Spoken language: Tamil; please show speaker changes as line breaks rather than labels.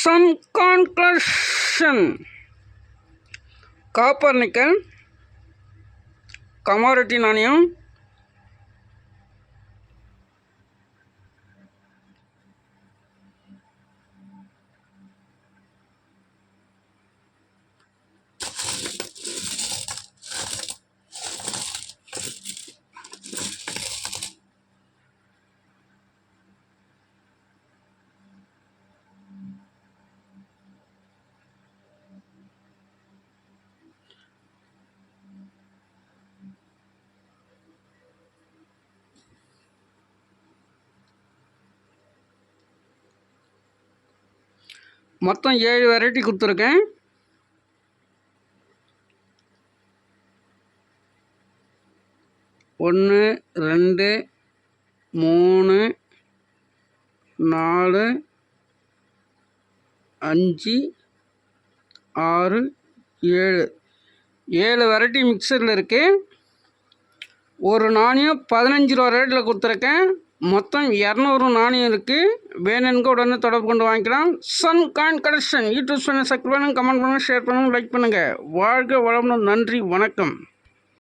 Some conclusion. Copper nickel commodity நாணயம் மொத்தம் 7 வெரைட்டி கொடுத்துருக்கேன். ஒன்று 2 3 4 5 6 7 வெரைட்டி மிக்சரில் இருக்குது. ஒரு நாணயம் 15 ரூபா ரேட்டில் கொடுத்துருக்கேன். மொத்தம் 200 நாணயம் இருக்குது. வேணுங்க உடனே தொடர்பு கொண்டு வாங்கிக்கலாம். Sun Coin Collection YouTube channel subscribe பண்ணுங்கள், கமெண்ட் பண்ணுங்கள், ஷேர் பண்ணுங்கள், லைக் பண்ணுங்கள். வாழ்க வளமுடன். நன்றி, வணக்கம்.